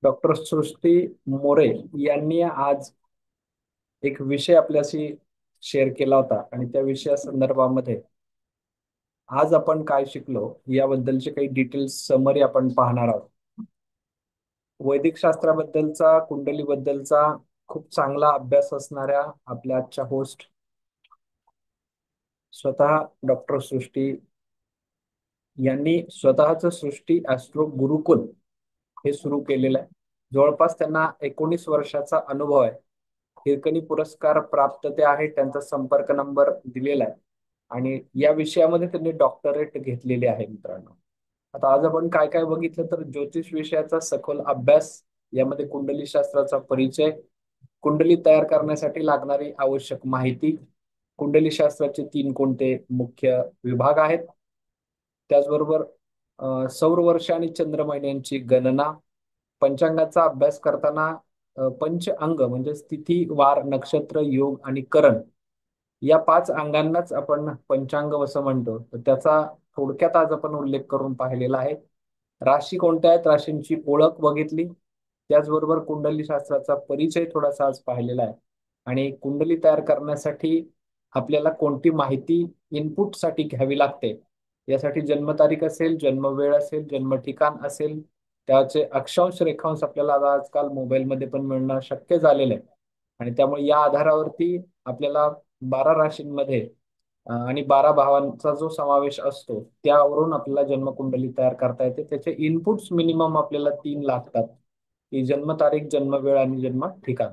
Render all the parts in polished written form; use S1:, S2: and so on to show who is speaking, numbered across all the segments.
S1: Doctor सृष्टी मोरे यांनी आज एक विषय आपल्याशी शेअर केला होता आणि त्या विषया संदर्भामध्ये आज आपण काय शिकलो याबद्दलचे काही डिटेल्स समरी आपण पाहणार आहोत. वैदिक शास्त्राबद्दलचा कुंडलीबद्दलचा खूप चांगला अभ्यास असणाऱ्या आपल्या आजच्या होस्ट स्वतः डॉक्टर सृष्टी यांनी स्वतःच सृष्टी ॲस्ट्रो गुरुकुल हे सुरू केलेलं आहे. जवळपास त्यांना 19 वर्षाचा अनुभव आहे. हिरकणी पुरस्कार प्राप्त ते आहे. त्यांचा संपर्क नंबर दिलेला आहे आणि या विषयामध्ये त्यांनी डॉक्टरेट घेतलेले आहे मित्रांनो. आता आज आपण काय काय बघितलं तर ज्योतिष विषयाचा सखोल अभ्यास, यामध्ये कुंडली शास्त्राचा परिचय, कुंडली तयार करण्यासाठी लागणारी आवश्यक माहिती, कुंडली शास्त्राचे 3 कोणते मुख्य विभाग आहेत, त्याचबरोबर सौर वर्ष आणि चंद्र महिन्यांची गणना, पंचांगाचा अभ्यास करताना पंच अंग म्हणजे तिथी, वार, नक्षत्र, योग आणि करण या 5 अंगांनाच आपण पंचांग असं म्हणतो. तर त्याचा थोडक्यात आज आपण उल्लेख करून पाहिलेला आहे. राशी कोणत्या आहेत, राशींची ओळख बघितली, त्याचबरोबर कुंडली शास्त्राचा परिचय थोडासा आज पाहिलेला आहे आणि कुंडली तयार करण्यासाठी आपल्याला कोणती माहिती इनपुटसाठी घ्यावी लागते यासाठी जन्मतारीख असेल, जन्मवेळ असेल, जन्म ठिकाण असेल, त्याचे अक्षांश रेखांश आपल्याला आता आजकाल मोबाईलमध्ये पण मिळणं शक्य झालेलं आहे आणि त्यामुळे या आधारावरती आपल्याला 12 राशींमध्ये आणि 12 भावांचा जो समावेश असतो त्यावरून आपल्याला जन्मकुंडली तयार करता येते. त्याचे इनपुट्स मिनिमम आपल्याला 3 लागतात, की जन्मतारीख, जन्मवेळ आणि जन्म ठिकाण.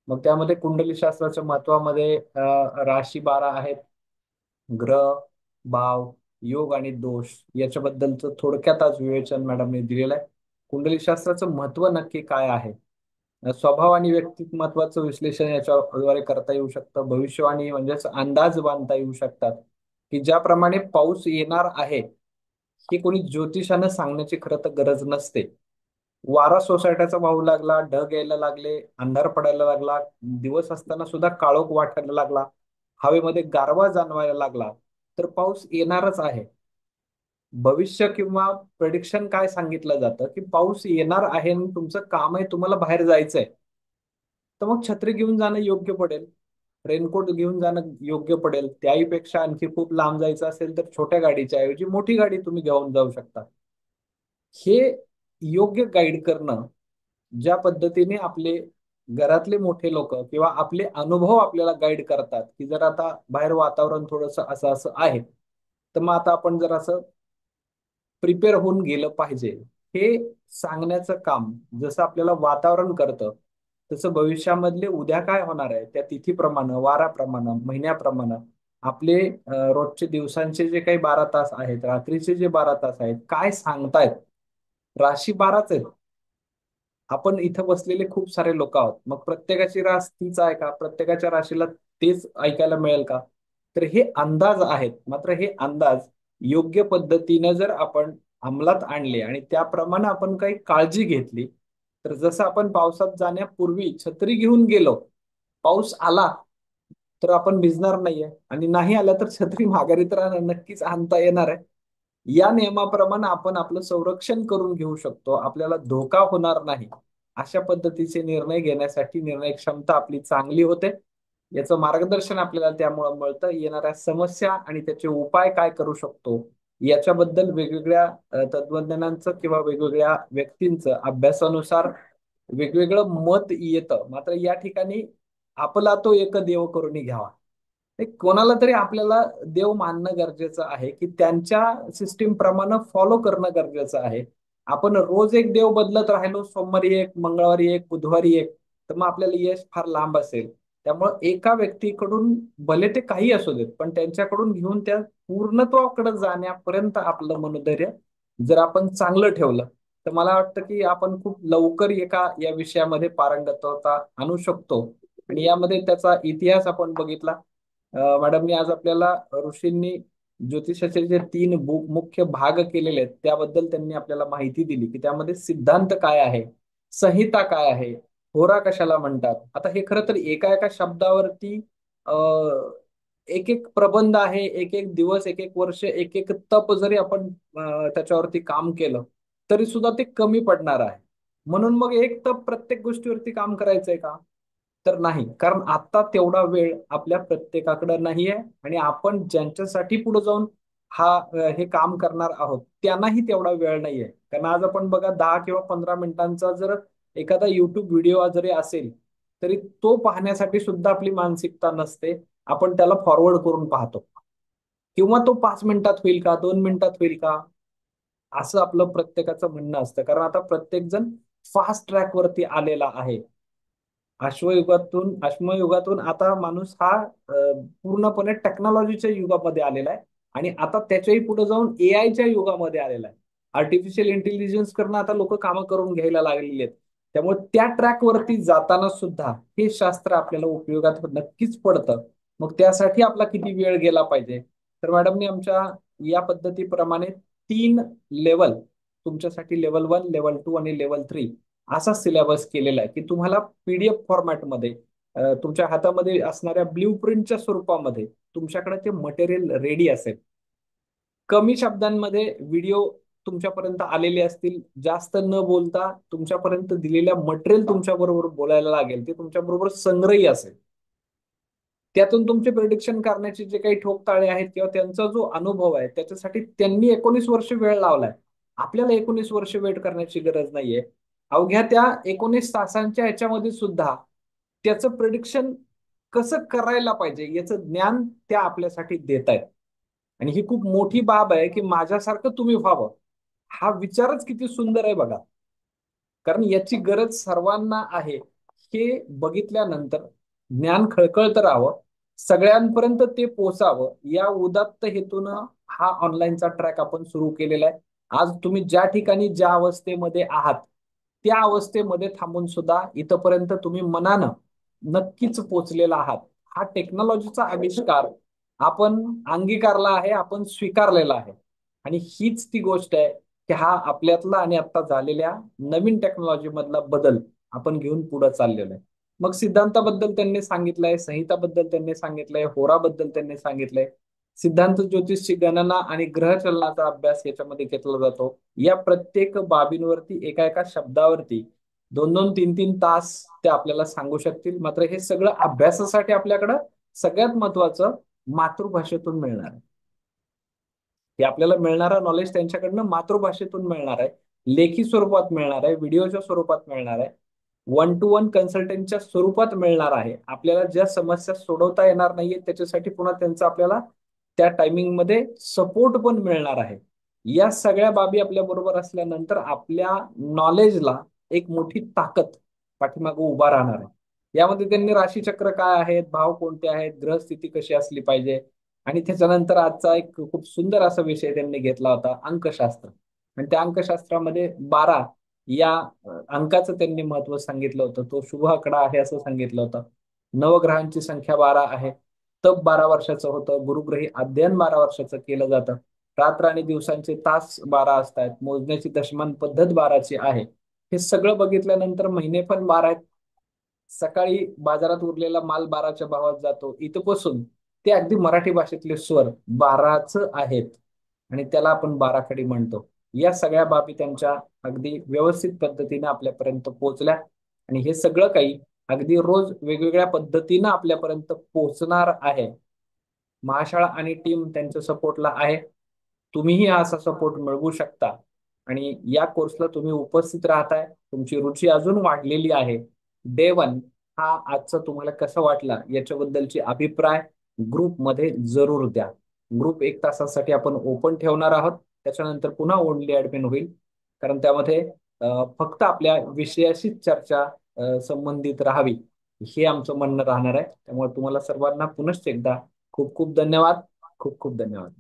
S1: मग त्यामध्ये कुंडली शास्त्राच्या महत्वामध्ये राशी 12 आहेत, ग्रह, भाव, योग आणि दोष याच्याबद्दलचं थोडक्यात आज विवेचन मॅडमने दिलेलं आहे. कुंडली शास्त्राचं महत्व नक्की काय आहे, स्वभाव आणि व्यक्तिमत्वाचं विश्लेषण याच्याद्वारे करता येऊ शकतं. भविष्यवाणी म्हणजेच अंदाज बांधता येऊ शकतात, की ज्याप्रमाणे पाऊस येणार आहे हे कोणी ज्योतिषानं सांगण्याची खरं तर गरज नसते. वारा सोसायट्याचा वाहू लागला, ढग यायला लागले, अंधार पडायला लागला, दिवस असताना सुद्धा काळोख वाटायला लागला, हवेमध्ये गारवा जाणवायला लागला, तर पाऊस येणारच आहे. भविष्य किंवा प्रेडिक्शन काय सांगितलं जातं, की पाऊस येणार आहे आणि तुमचं काम आहे, तुम्हाला बाहेर जायचंय, तर मग छत्री घेऊन जाणं योग्य पडेल, रेनकोट घेऊन जाणं योग्य पडेल. त्याहीपेक्षा आणखी खूप लांब जायचं असेल तर छोट्या गाडीच्या ऐवजी मोठी गाडी तुम्ही घेऊन जाऊ शकता. हे योग्य गाईड करणं, ज्या पद्धतीने आपले घरातले मोठे लोक किंवा आपले अनुभव आपल्याला गाईड करतात, की जर आता बाहेर वातावरण थोडंसं असं असं आहे, तर मग आता आपण जर असं प्रिपेअर होऊन गेलं पाहिजे, हे सांगण्याचं काम जसं आपल्याला वातावरण करतं, तसं भविष्यामधले उद्या काय होणार आहे त्या तिथीप्रमाणे, वाराप्रमाणे, महिन्याप्रमाणे आपले रोजचे दिवसांचे जे काही 12 तास आहेत, रात्रीचे जे 12 तास आहेत, काय सांगतायत. राशी 12च आहेत. आपण इथं बसलेले खूप सारे लोक आहोत. मग प्रत्येकाची रास तीच आहे का, प्रत्येकाच्या राशीला तेच ऐकायला मिळेल का? तर हे अंदाज आहेत. मात्र हे अंदाज योग्य पद्धतीने जर आपण अंमलात आणले आणि त्याप्रमाणे आपण काही काळजी घेतली, तर जसं आपण पावसात जाण्यापूर्वी छत्री घेऊन गेलो, पाऊस आला तर आपण भिजणार नाहीये आणि नाही आला तर छत्री माघारी तर नक्कीच आणता येणार आहे. या नियमाप्रमाणे आपण आपलं संरक्षण करून घेऊ शकतो, आपल्याला धोका होणार नाही. अशा पद्धतीचे निर्णय घेण्यासाठी निर्णय क्षमता आपली चांगली होते. याचं मार्गदर्शन आपल्याला त्यामुळे मिळतं. येणाऱ्या समस्या आणि त्याचे उपाय काय करू शकतो याच्याबद्दल वेगवेगळ्या तत्वज्ञानांचं किंवा वेगवेगळ्या व्यक्तींचं अभ्यासानुसार वेगवेगळं मत येतं. मात्र या ठिकाणी आपला तो एक देव करून घ्यावा. कोणाला तरी आपल्याला देव मानणं गरजेचं आहे, की त्यांच्या सिस्टीम प्रमाणे फॉलो करणं गरजेचं आहे. आपण रोज एक देव बदलत राहिलो, सोमवारी एक, मंगळवारी एक, बुधवारी एक, तर मग आपल्याला यश फार लांब असेल. त्यामुळं एका व्यक्तीकडून भले ते काही असू देत, पण त्यांच्याकडून घेऊन त्या पूर्णत्वाकडे जाण्यापर्यंत आपलं मनोधैर्य जर आपण चांगलं ठेवलं, तर मला वाटतं की आपण खूप लवकर या विषयामध्ये पारंगतता आणू शकतो. आणि यामध्ये त्याचा इतिहास आपण बघितला. मॅडमनी आज आपल्याला ऋषींनी ज्योतिषाचे जे 3 मुख्य भाग केलेले आहेत त्याबद्दल त्यांनी आपल्याला माहिती दिली, की त्यामध्ये सिद्धांत काय आहे, संहिता काय आहे, होरा कशाला म्हणतात. आता हे खरं तर एका एका शब्दावरती एक एक प्रबंध आहे, एक एक दिवस, एक एक वर्ष, एक एक तप जरी आपण त्याच्यावरती काम केलं तरी सुद्धा ते कमी पडणार आहे. म्हणून मग एक तर प्रत्येक गोष्टीवरती काम करायचंय का? तर नाही, कारण आता तेवढा वेळ आपल्या प्रत्येकाकडे नाहीये. आणि आपण ज्यांच्यासाठी पुढे जाऊन हे काम करणार आहोत त्यांनाही तेवढा वेळ नाहीये. कारण आज आपण बघा 10 किंवा 15 मिनिटांचा जर एखादा युट्यूब व्हिडिओ जरी असेल, तरी तो पाहण्यासाठी सुद्धा आपली मानसिकता नसते. आपण त्याला फॉरवर्ड करून पाहतो, किंवा तो 5 मिनिटात होईल का, 2 मिनिटात होईल का, असं आपलं प्रत्येकाचं म्हणणं असतं. कारण आता प्रत्येक जण फास्ट ट्रॅक वरती आलेला आहे. अश्मयुगातून आता माणूस हा पूर्णपणे टेक्नॉलॉजीच्या युगामध्ये आलेला आहे. आणि आता त्याच्याही पुढे जाऊन एआयच्या युगामध्ये आलेला आहे. आर्टिफिशियल इंटेलिजन्स करणं आता लोक कामं करून घ्यायला लागलेली आहेत. त्यामुळे त्या ट्रॅक वरती जाताना सुद्धा हे शास्त्र आपल्याला उपयोगात नक्कीच पडतं. मग त्यासाठी आपला किती वेळ गेला पाहिजे? तर मॅडमनी आमच्या या पद्धतीप्रमाणे 3 लेवल, तुमच्यासाठी लेवल 1, लेवल 2 आणि लेवल 3 असा सिलेबस केलेला आहे, की तुम्हाला पीडीएफ फॉर्मॅटमध्ये तुमच्या हातामध्ये असणाऱ्या ब्ल्यू प्रिंटच्या स्वरूपामध्ये तुमच्याकडे ते मटेरियल रेडी असेल. कमी शब्दांमध्ये व्हिडिओ तुमच्यापर्यंत आलेले असतील. जास्त न बोलता तुमच्यापर्यंत दिलेल्या मटेरियल तुमच्या बरोबर बोलायला लागेल, ते तुमच्या बरोबर संग्रही असेल. त्यातून तुमचे प्रिडिक्शन करण्याचे जे काही ठोकताळे आहेत किंवा त्यांचा जो अनुभव आहे त्याच्यासाठी त्यांनी 19 वर्ष वेळ लावलाय. आपल्याला 19 वर्ष वेट करण्याची गरज नाहीये. अवघ्या त्या 19 तासांच्या ह्याच्यामध्ये सुद्धा त्याचं प्रिडिक्शन कसं करायला पाहिजे याचं ज्ञान त्या आपल्यासाठी देत आहेत. आणि ही खूप मोठी बाब आहे की माझ्यासारखं तुम्ही व्हावं. हा विचारच किती सुंदर आहे बघा. कारण याची गरज सर्वांना आहे. हे बघितल्यानंतर ज्ञान खळखळत राहावं, सगळ्यांपर्यंत ते पोचावं, या उदात्त हेतून हा ऑनलाईनचा ट्रॅक आपण सुरू केलेला आहे. आज तुम्ही ज्या ठिकाणी ज्या अवस्थेमध्ये आहात त्या अवस्थेमध्ये थांबून सुद्धा इथपर्यंत तुम्ही मनानं नक्कीच पोचलेला आहात. हा टेक्नॉलॉजीचा आविष्कार आपण अंगीकारला आहे, आपण स्वीकारलेला आहे. आणि हीच ती गोष्ट आहे की हा आपल्यातला आणि आता झालेल्या नवीन टेक्नॉलॉजी मधला बदल आपण घेऊन पुढे चाललेलो आहे. मग सिद्धांताबद्दल त्यांनी सांगितलंय, संहिताबद्दल त्यांनी सांगितलंय, होराबद्दल त्यांनी सांगितलंय. सिद्धांत ज्योतिषची गणना आणि ग्रहचलनाचा अभ्यास याच्यामध्ये घेतला जातो. या प्रत्येक बाबींवरती एका एका शब्दावरती 2-2, 3-3 तास ते आपल्याला सांगू शकतील. मात्र हे सगळं अभ्यासासाठी आपल्याकडं सगळ्यात महत्वाचं मातृभाषेतून मिळणार आहे. हे आपल्याला मिळणारं नॉलेज त्यांच्याकडनं मातृभाषेतून मिळणार आहे, लेखी स्वरूपात मिळणार आहे, व्हिडिओच्या स्वरूपात मिळणार आहे, 1-to-1 कन्सल्टंटच्या स्वरूपात मिळणार आहे. आपल्याला ज्या समस्या सोडवता येणार नाहीये त्याच्यासाठी पुन्हा त्यांचा आपल्याला त्या टायमिंग मध्ये सपोर्ट पण मिळणार आहे. या सगळ्या बाबी आपल्या बरोबर असल्यानंतर आपल्या नॉलेजला एक मोठी ताकद पाठीमागे उभा राहणार आहे. यामध्ये त्यांनी राशीचक्र काय आहेत, भाव कोणते आहेत, ग्रहस्थिती कशी असली पाहिजे, आणि त्याच्यानंतर आजचा एक खूप सुंदर असा विषय त्यांनी घेतला होता, अंकशास्त्र. आणि त्या अंकशास्त्रामध्ये 12 या अंकाचं त्यांनी महत्व सांगितलं होतं. तो शुभ आकडा आहे असं सांगितलं होतं. नवग्रहांची संख्या 12 आहे. तप 12 वर्षाचं होतं. गुरुग्रही अध्ययन 12 वर्षाचं केलं जातं. रात्र आणि दिवसांचे तास 12 असतात. मोजण्याची दशमान पद्धत 12ची आहे. हे सगळं बघितल्यानंतर महिने पण 12 आहेत. सकाळी बाजारात उरलेला माल 12च्या भावात जातो, इथपासून ते अगदी मराठी भाषेतले स्वर 12च आहेत. आणि त्याला आपण 12खडी म्हणतो. या सगळ्या बाबी त्यांच्या अगदी व्यवस्थित पद्धतीने आपल्यापर्यंत पोहोचल्या. आणि हे सगळं काही अगदी रोज वेगवेगळ्या पद्धतीनं आपल्यापर्यंत पोहोचणार आहे. महाशाळा आणि टीम त्यांच्या सपोर्टला आहे. तुम्हीही असा सपोर्ट मिळवू शकता. आणि या कोर्सला तुम्ही उपस्थित राहताय, तुमची रुची अजून वाढलेली आहे. डे 1 हा आजचा तुम्हाला कसा वाटला याच्याबद्दलची अभिप्राय ग्रुपमध्ये जरूर द्या. ग्रुप 1 तासासाठी आपण ओपन ठेवणार आहोत. त्याच्यानंतर पुन्हा ओनली ऍडमिन होईल. कारण त्यामध्ये फक्त आपल्या विषयाशीच चर्चा संबंधित राहावी, हे आमचं म्हणणं राहणार आहे. त्यामुळे तुम्हाला सर्वांना पुनश्च एकदा खूप खूप धन्यवाद. खूप खूप धन्यवाद.